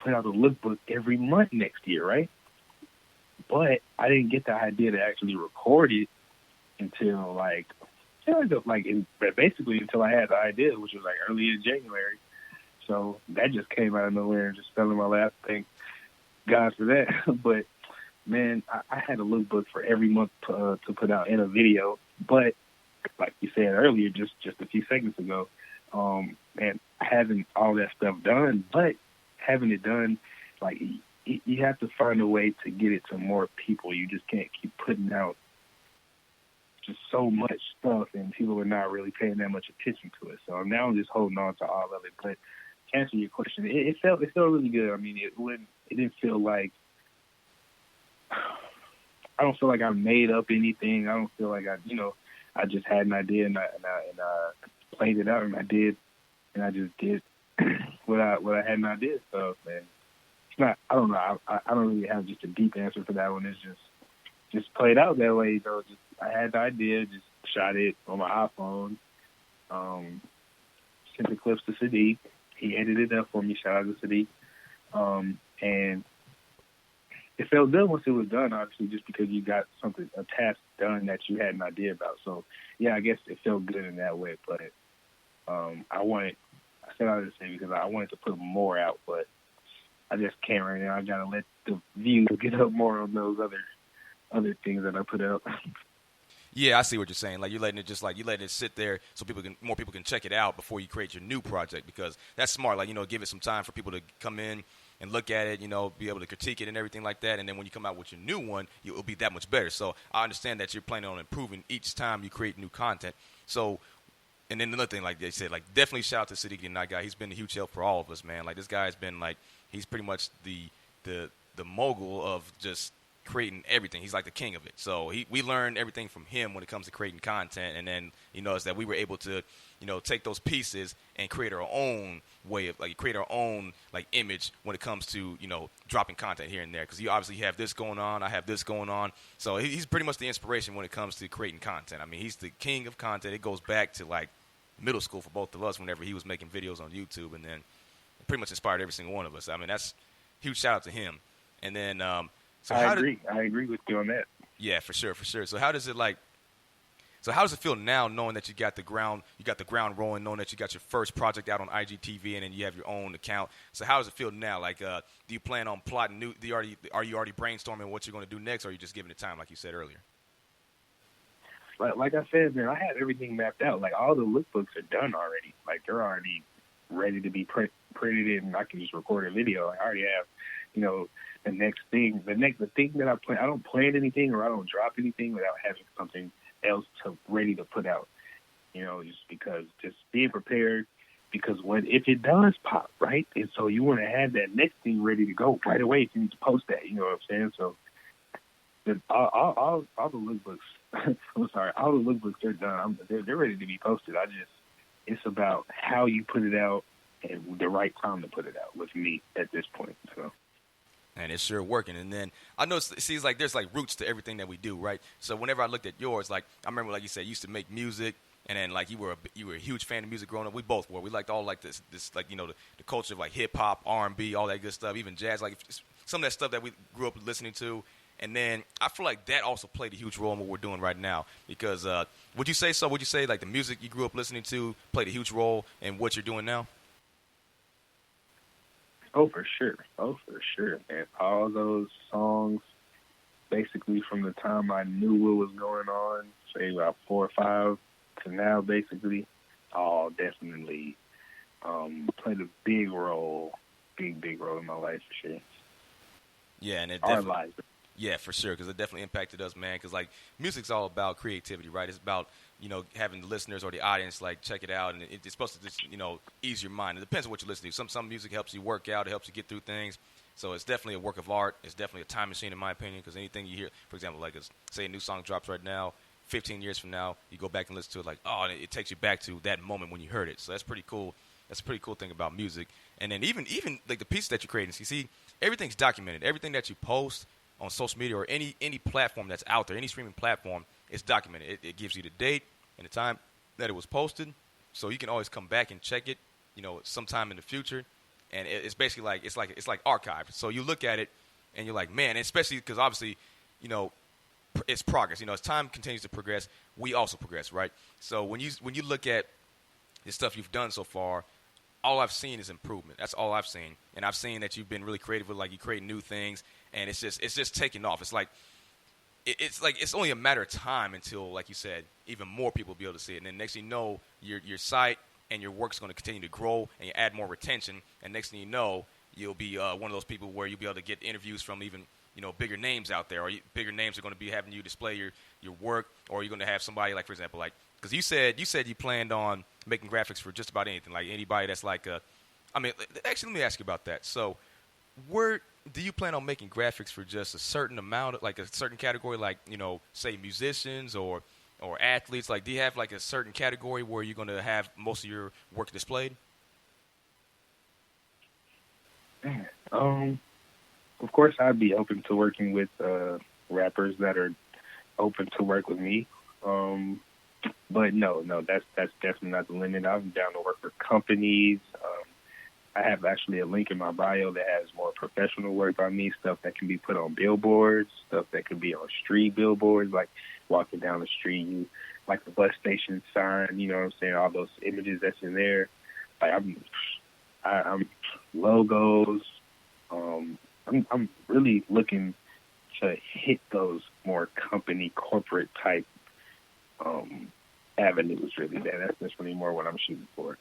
put out a lookbook every month next year, right? But I didn't get the idea to actually record it until basically until I had the idea, which was like early in January. So that just came out of nowhere and just fell in my lap. Thank God for that. But man, I had a lookbook for every month to put out in a video. But like you said earlier, just a few seconds ago, man, having all that stuff done, but having it done, like you have to find a way to get it to more people. You just can't keep putting out just so much stuff, and people are not really paying that much attention to it. So now I'm just holding on to all of it. But to answer your question, it felt really good. I mean, it didn't feel like, I don't feel like I made up anything. I don't feel like I just had an idea and I played it out, and I just did what I had an idea. So man, it's not. I don't know. I don't really have just a deep answer for that one. It's just played out that way. So just I had the idea, just shot it on my iPhone, sent the clips to Sadiq. He edited it up for me. Shout out to Sadiq. And it felt good once it was done, obviously, just because you got a task done that you had an idea about. So, yeah, I guess it felt good in that way. But I said I was say because I wanted to put more out, but I just can't right now. I got to let the views get up more on those other things that I put out. Yeah, I see what you're saying. Like you're letting it sit there so more people can check it out before you create your new project, because that's smart. Like, give it some time for people to come in and look at it, be able to critique it and everything like that. And then when you come out with your new one, it'll be that much better. So I understand that you're planning on improving each time you create new content. So, and then another thing, like they said, like definitely shout out to Sadiq and that guy. He's been a huge help for all of us, man. Like this guy has been he's pretty much the mogul of just creating everything. He's like the king of it. So we learned everything from him when it comes to creating content. And then, is that we were able to, take those pieces and create our own way of create our own image when it comes to, dropping content here and there. Because you obviously have this going on. I have this going on. So he's pretty much the inspiration when it comes to creating content. I mean, he's the king of content. It goes back to middle school for both of us whenever he was making videos on YouTube, and then it pretty much inspired every single one of us. I mean, that's huge shout out to him. And then, I agree with you on that. Yeah, for sure. So how does it feel now, knowing that you got the ground rolling, knowing that you got your first project out on IGTV, and then you have your own account? So how does it feel now? Do you plan on plotting new? Are you already brainstorming what you're going to do next, or are you just giving it time, like you said earlier? Like I said, man, I had everything mapped out. Like all the lookbooks are done already. Like they're already ready to be printed, and I can just record a video. I already have, the next thing, the thing that I plan. I don't plan anything or I don't drop anything without having something else ready to put out. Just because, just being prepared. Because if it does pop, right, and so you want to have that next thing ready to go right away if you need to post that. You know what I'm saying? So all the lookbooks. I'm sorry, all the lookbooks are done. They're ready to be posted. It's about how you put it out and the right time to put it out with me at this point. So. And it's sure working. And then I know it seems like there's roots to everything that we do, right? So whenever I looked at yours, I remember, like you said, you used to make music, and then you were a huge fan of music growing up. We both were. We liked all this the culture of hip hop, R&B, all that good stuff, even jazz, some of that stuff that we grew up listening to. And then I feel like that also played a huge role in what we're doing right now. Because would you say so? Would you say the music you grew up listening to played a huge role in what you're doing now? Oh, for sure, man. All those songs, basically from the time I knew what was going on, say about 4 or 5 to now, basically, all definitely played a big role in my life, for sure. Yeah, and our lives. Yeah, for sure, because it definitely impacted us, man. Because music's all about creativity, right? It's about having the listeners or the audience check it out, and it's supposed to just ease your mind. It depends on what you listen to. Some music helps you work out, it helps you get through things. So it's definitely a work of art. It's definitely a time machine, in my opinion. Because anything you hear, for example, say a new song drops right now, 15 years from now, you go back and listen to it, it takes you back to that moment when you heard it. So that's pretty cool. That's a pretty cool thing about music. And then even the pieces that you're creating, so you see, everything's documented. Everything that you post on social media or any platform that's out there, any streaming platform, it's documented. It gives you the date and the time that it was posted, so you can always come back and check it, sometime in the future. and it's basically like it's like archived. So you look at it, and you're like, man, especially because obviously, you know, it's progress. You know, as time continues to progress, we also progress, right? So when you look at the stuff you've done so far, all I've seen is improvement. That's all I've seen, and I've seen that you've been really creative with, like, you create new things, and it's just taking off. It's like it's only a matter of time until, like you said, even more people will be able to see it. And then next thing you know, your site and your work's going to continue to grow, and you add more retention. And next thing you know, you'll be one of those people where you'll be able to get interviews from even, you know, bigger names out there, or bigger names are going to be having you display your work, or you're going to have somebody like, for example, like, because you said you planned on making graphics for just about anything, like anybody that's like actually, let me ask you about that. So, where do you plan on making graphics for just a certain amount, like a certain category, like, you know, say musicians or athletes? Like, do you have like a certain category where you're going to have most of your work displayed? Of course, I'd be open to working with rappers that are open to work with me. But no, that's definitely not the limit. I'm down to work for companies. I have actually a link in my bio that has more professional work by me, stuff that can be put on billboards, stuff that can be on street billboards, like walking down the street, like the bus station sign, you know what I'm saying, all those images that's in there. Like I'm logos. I'm really looking to hit those more company, corporate type avenues. Really, that's really more what I'm shooting for.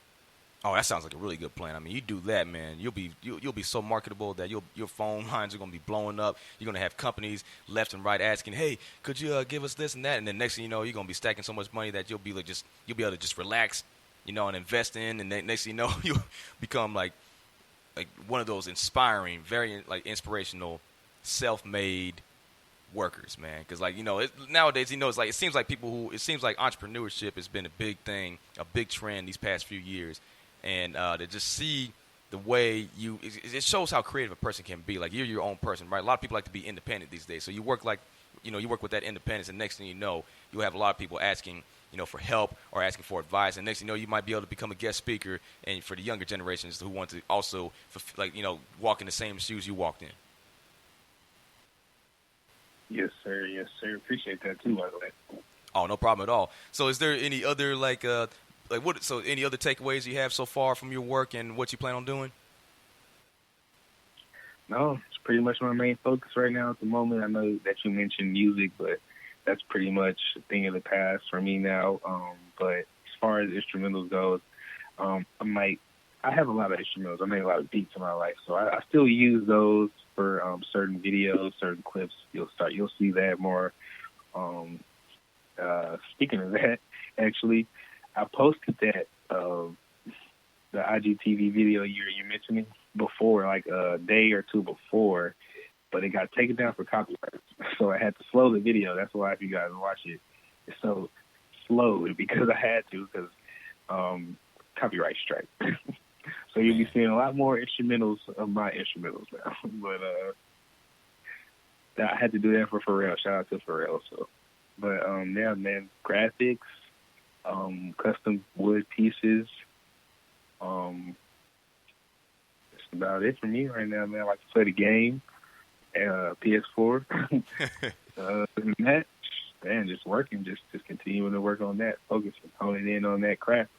Oh, that sounds like a really good plan. I mean, you do that, man, you'll be so marketable that your phone lines are going to be blowing up. You're going to have companies left and right asking, "Hey, could you give us this and that?" And then next thing you know, you're going to be stacking so much money that you'll be able to just relax, you know, and invest in. And then next thing you know, you become like one of those inspiring, very like inspirational, self-made workers, man. Because, like, you know, nowadays, you know, it seems like entrepreneurship has been a big thing, a big trend these past few years. And to just see the way it shows how creative a person can be. Like, you're your own person, right? A lot of people like to be independent these days. So you work with that independence, and next thing you know, you'll have a lot of people asking, you know, for help or asking for advice. And next thing you know, you might be able to become a guest speaker, and for the younger generations who want to also, like, you know, walk in the same shoes you walked in. Yes, sir. Yes, sir. Appreciate that too, by the way. Oh, no problem at all. So, is there any other any other takeaways you have so far from your work and what you plan on doing? No, it's pretty much my main focus right now at the moment. I know that you mentioned music, but that's pretty much a thing of the past for me now. But as far as instrumentals goes, I have a lot of instrumentals. I make a lot of beats in my life, so I still use those for certain videos, certain clips. You'll see that more. Speaking of that, actually, I posted that the IGTV video you're mentioning before, like a day or two before, but it got taken down for copyright. So I had to slow the video. That's why, if you guys watch it, it's so slow, because I had to, because copyright strike. So you'll be seeing a lot more instrumentals of my instrumentals now. But I had to do that for Pharrell. Shout out to Pharrell. So, but yeah, man, graphics, custom wood pieces. That's about it for me right now, man. I like to play the game, PS4. Other than that, man, just working, just continuing to work on that, focusing, honing in on that craft.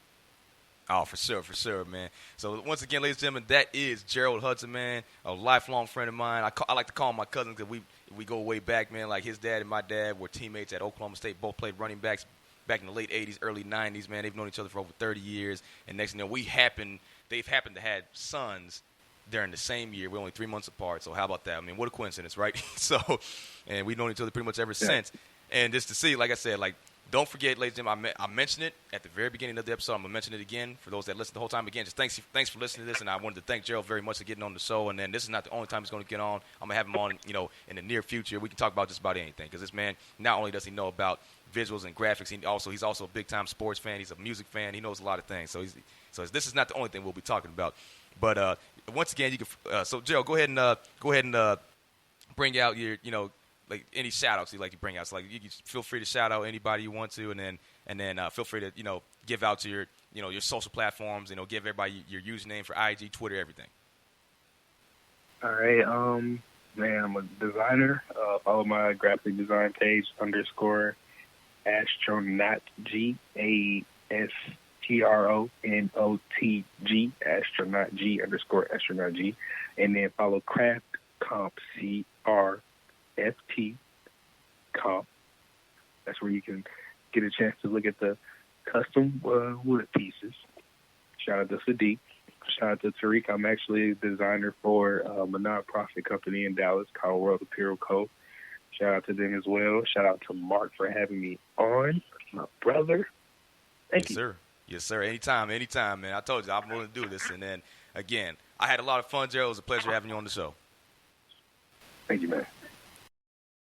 Oh, for sure, man. So once again, ladies and gentlemen, that is Gerald Hudson, man, a lifelong friend of mine. I like to call him my cousin because we go way back, man. Like, his dad and my dad were teammates at Oklahoma State, both played running backs back in the late 80s, early 90s, man. They've known each other for over 30 years. And next thing you know, they've happened to have sons during the same year. We're only 3 months apart, so how about that? I mean, what a coincidence, right? So, and we've known each other pretty much ever since. And just to see, like I said, like, don't forget, ladies and gentlemen, I mentioned it at the very beginning of the episode. I'm going to mention it again for those that listen the whole time. Again, just thanks for listening to this, and I wanted to thank Gerald very much for getting on the show. And then this is not the only time he's going to get on. I'm going to have him on, you know, in the near future. We can talk about just about anything, because this man, not only does he know about visuals and graphics, he's also a big-time sports fan. He's a music fan. He knows a lot of things. So this is not the only thing we'll be talking about. But once again, you can. So Gerald, go ahead and bring out your, you know, like, any shout-outs you like to bring out. So, like, you can feel free to shout out anybody you want to, and then feel free to, you know, give out to your social platforms. You know, give everybody your username for IG, Twitter, everything. All right, man, I'm a designer. Follow my graphic design page _ astronaut G ASTRONOTG astronaut G _ astronaut G, and then follow craft comp CRFT comp. That's where you can get a chance to look at the custom wood pieces. Shout out to Sadiq. Shout out to Tariq. I'm actually a designer for a nonprofit company in Dallas called World Apparel Co. Shout out to them as well. Shout out to Mark for having me on. My brother. Thank Yes, you. sir. Yes, sir. Anytime, man. I told you I'm willing to do this. And then again, I had a lot of fun, Gerald. It was a pleasure having you on the show. Thank you, man.